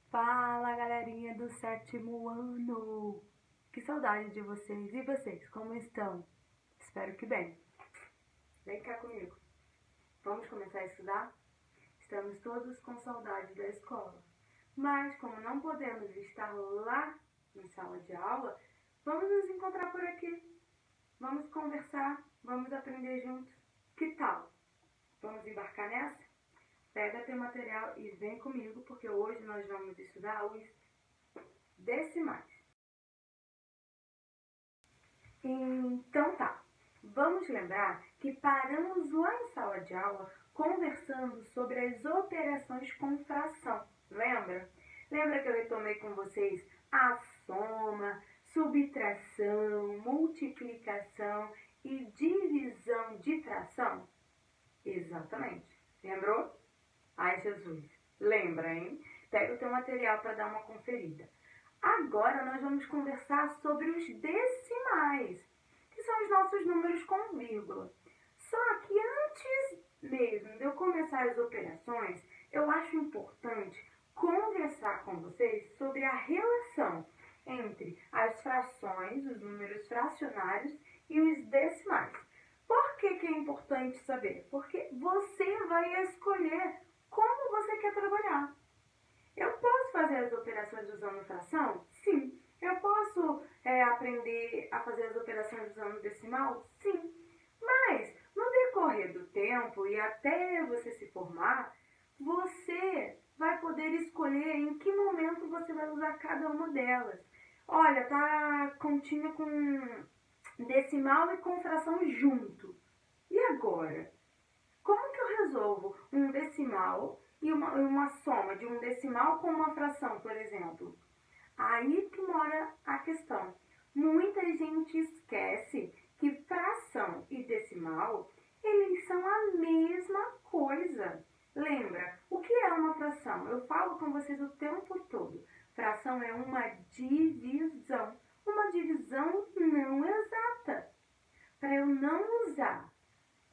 Fala, galerinha do sétimo ano! Que saudade de vocês! E vocês, como estão? Espero que bem. Vem cá comigo. Vamos começar a estudar? Estamos todos com saudade da escola. Mas, como não podemos estar lá em sala de aula, vamos nos encontrar por aqui. Vamos conversar, vamos aprender juntos. Que tal? Vamos embarcar nessa? Pega teu material e vem comigo, porque hoje nós vamos estudar os decimais. Então tá, vamos lembrar que paramos lá em sala de aula conversando sobre as operações com fração, lembra? Lembra que eu retomei com vocês a soma, subtração, multiplicação e divisão de fração? Exatamente. Lembrou? Ai, Jesus. Lembra, hein? Pega o teu material para dar uma conferida. Agora nós vamos conversar sobre os decimais, que são os nossos números com vírgula. Só que antes mesmo de eu começar as operações, eu acho importante conversar com vocês sobre a relação entre as frações, os números fracionários e os decimais. Por que é importante saber? Porque você vai escolher como você quer trabalhar. Eu posso fazer as operações usando fração? Sim. Eu posso aprender a fazer as operações usando decimal? Sim. Mas, no decorrer do tempo e até você se formar, você vai poder escolher em que momento você vai usar cada uma delas. Olha, tá continha com decimal e com fração junto. E agora? Como que eu resolvo um decimal e uma soma de um decimal com uma fração, por exemplo? Aí que mora a questão. Muita gente esquece que fração e decimal, eles são a mesma coisa. Lembra, o que é uma fração? Eu falo com vocês o tempo todo. Fração é uma divisão. Uma divisão não exata. Para eu não usar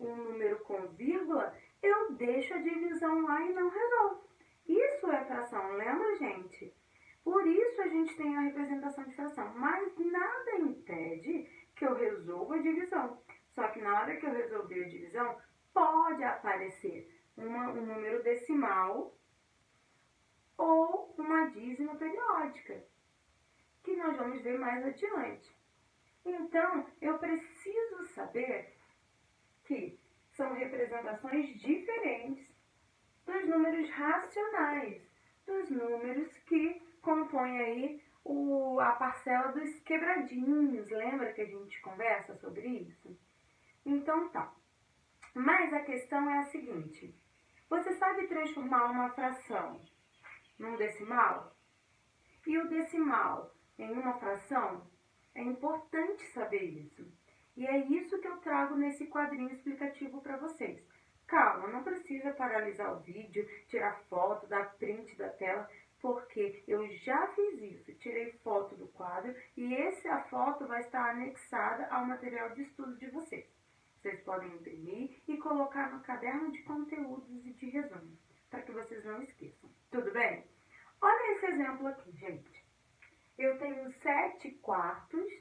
um número com vírgula, eu deixo a divisão lá e não resolvo. Isso é fração, lembra, gente? Por isso a gente tem a representação de fração, mas nada impede que eu resolva a divisão. Só que na hora que eu resolver a divisão, pode aparecer um número decimal ou uma dízima periódica, que nós vamos ver mais adiante. Então, eu preciso saber que são representações diferentes dos números racionais, dos números que compõem aí a parcela dos quebradinhos. Lembra que a gente conversa sobre isso? Então tá. Mas a questão é a seguinte: você sabe transformar uma fração num decimal? E o decimal em uma fração? É importante saber isso. E é isso que eu trago nesse quadrinho explicativo para vocês. Calma, não precisa paralisar o vídeo, tirar foto, dar print da tela, porque eu já fiz isso. Tirei foto do quadro e a foto vai estar anexada ao material de estudo de vocês. Vocês podem imprimir e colocar no caderno de conteúdos e de resumo, para que vocês não esqueçam. Tudo bem? Olha esse exemplo aqui, gente. Eu tenho 7 quartos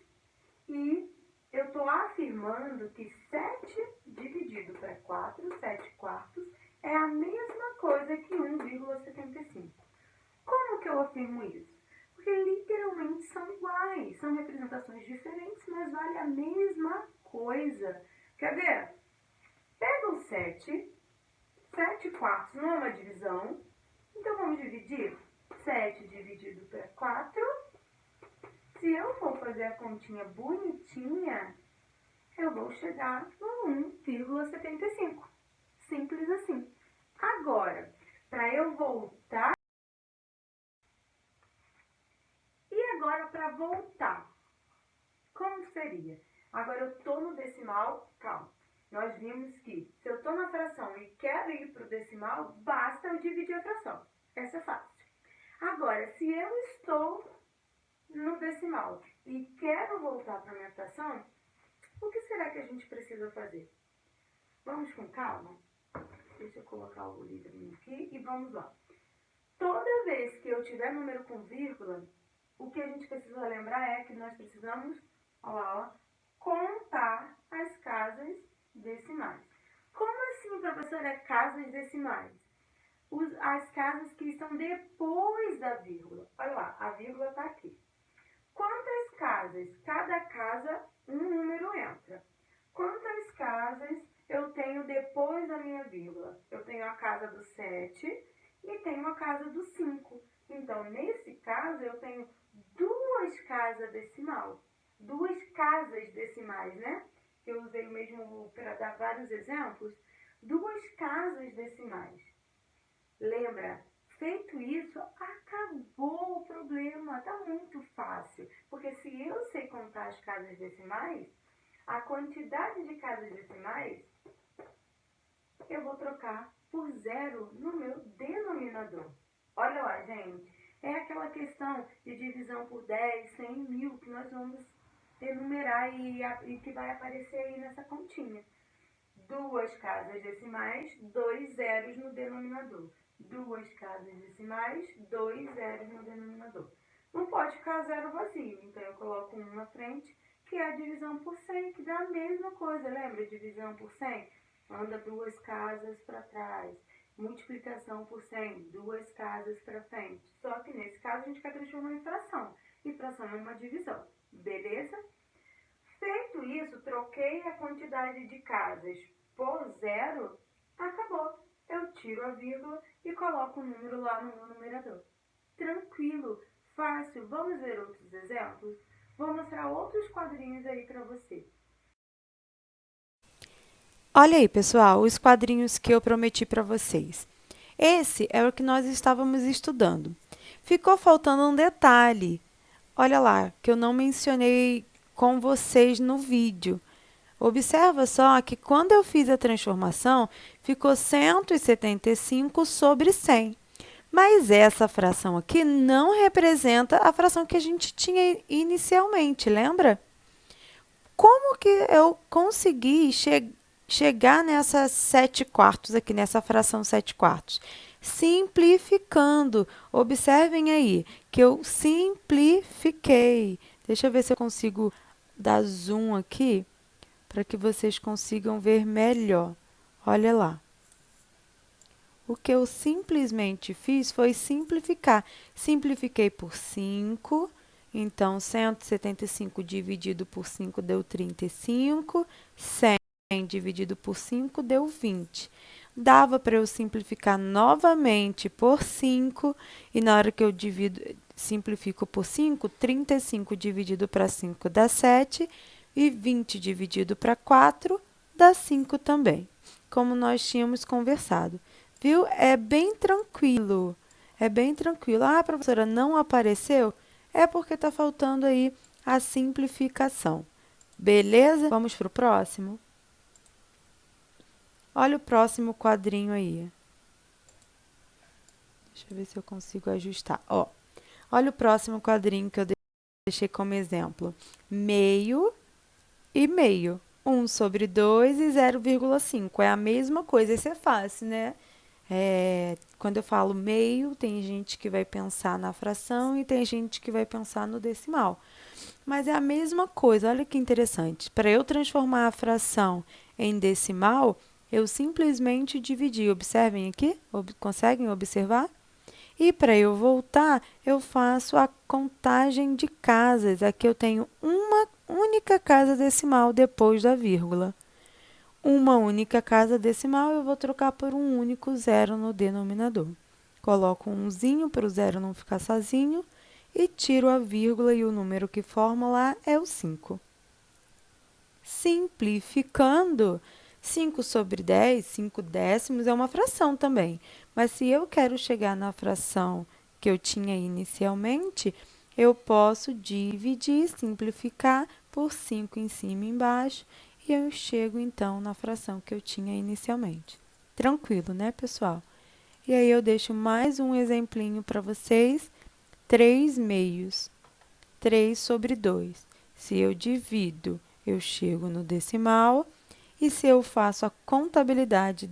e eu estou afirmando que 7 dividido para 4, 7 quartos, é a mesma coisa que 1,75. Como que eu afirmo isso? Porque literalmente são iguais, são representações diferentes, mas vale a mesma coisa. Quer ver? Pega o 7 quartos não é uma divisão, então vamos dividir 7 dividido para 4. Se eu for fazer a continha bonitinha, eu vou chegar no 1,75. Simples assim. Agora, para eu voltar... E agora, para voltar, como seria? Agora eu estou no decimal, calma. Nós vimos que se eu estou na fração e quero ir para o decimal, basta eu dividir a fração. Essa é fácil. Agora, se eu estou no decimal e quero voltar para a minha fração, o que será que a gente precisa fazer? Vamos com calma? Deixa eu colocar o livrinho aqui e vamos lá. Toda vez que eu tiver número com vírgula, o que a gente precisa lembrar é que nós precisamos, olha lá, contar as casas decimais. Como assim, professora, casas decimais? As casas que estão depois da vírgula. Olha lá, a vírgula está aqui. Quantas casas? Cada casa, um número entra. Quantas casas eu tenho depois da minha vírgula? Eu tenho a casa do 7 e tenho a casa do 5. Então, nesse caso, eu tenho duas casas decimal. Duas casas decimais, né? Eu usei o mesmo para dar vários exemplos. Duas casas decimais. Lembra? Feito isso, acabou o problema. Tá muito fácil. Porque se eu sei contar as casas decimais, a quantidade de casas decimais eu vou trocar por zero no meu denominador. Olha lá, gente. É aquela questão de divisão por 10, 100, 1000 que nós vamos enumerar e que vai aparecer aí nessa continha. Duas casas decimais, dois zeros no denominador. Duas casas decimais, dois zeros no denominador. Não pode ficar zero vazio, então eu coloco um na frente, que é a divisão por 100, que dá a mesma coisa. Lembra? Divisão por 100? Anda duas casas para trás. Multiplicação por 100, duas casas para frente. Só que nesse caso a gente quer transformar em fração. E fração é uma divisão. Beleza? Feito isso, troquei a quantidade de casas por zero, acabou. Eu tiro a vírgula e coloco o número lá no meu numerador. Tranquilo, fácil. Vamos ver outros exemplos? Vou mostrar outros quadrinhos aí para você. Olha aí, pessoal, os quadrinhos que eu prometi para vocês. Esse é o que nós estávamos estudando. Ficou faltando um detalhe. Olha lá, que eu não mencionei com vocês no vídeo. Observa só que quando eu fiz a transformação, ficou 175 sobre 100. Mas essa fração aqui não representa a fração que a gente tinha inicialmente, lembra? Como que eu consegui chegar nessa 7 quartos aqui, nessa fração 7 quartos? Simplificando. Observem aí que eu simplifiquei. Deixa eu ver se eu consigo dar zoom aqui para que vocês consigam ver melhor. Olha lá. O que eu simplesmente fiz foi simplificar. Simplifiquei por 5. Então, 175 dividido por 5 deu 35. 100 dividido por 5 deu 20. Dava para eu simplificar novamente por 5. E na hora que eu simplifico por 5, 35 dividido para 5 dá 7. E 20 dividido para 4 dá 5 também, como nós tínhamos conversado. Viu? É bem tranquilo. É bem tranquilo. Ah, professora, não apareceu? É porque está faltando aí a simplificação. Beleza? Vamos para o próximo? Olha o próximo quadrinho aí. Deixa eu ver se eu consigo ajustar. Ó, olha o próximo quadrinho que eu deixei como exemplo. Meio e meio. 1 sobre 2 e 0,5. É a mesma coisa. Isso é fácil, né? Quando eu falo meio, tem gente que vai pensar na fração e tem gente que vai pensar no decimal. Mas é a mesma coisa, olha que interessante. Para eu transformar a fração em decimal, eu simplesmente dividi. Observem aqui, conseguem observar? E para eu voltar, eu faço a contagem de casas. Aqui eu tenho uma única casa decimal depois da vírgula. Uma única casa decimal, eu vou trocar por um único zero no denominador. Coloco um umzinho para o zero não ficar sozinho e tiro a vírgula e o número que forma lá é o 5. Simplificando, 5 sobre 10, 5 décimos é uma fração também. Mas se eu quero chegar na fração que eu tinha inicialmente, eu posso dividir, simplificar por 5 em cima e embaixo. E eu chego, então, na fração que eu tinha inicialmente. Tranquilo, né, pessoal? E aí eu deixo mais um exemplinho para vocês. 3 meios. 3 sobre 2. Se eu divido, eu chego no decimal. E se eu faço a contabilidade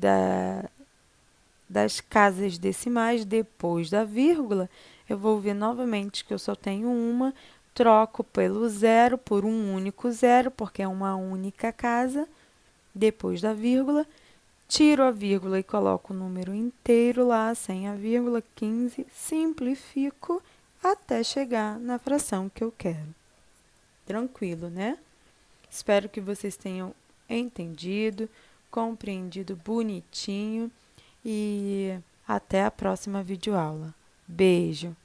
das casas decimais depois da vírgula, eu vou ver novamente que eu só tenho uma, troco pelo zero por um único zero, porque é uma única casa, depois da vírgula, tiro a vírgula e coloco o número inteiro lá, sem a vírgula, 15, simplifico até chegar na fração que eu quero. Tranquilo, né? Espero que vocês tenham entendido, compreendido bonitinho e até a próxima videoaula. Beijo!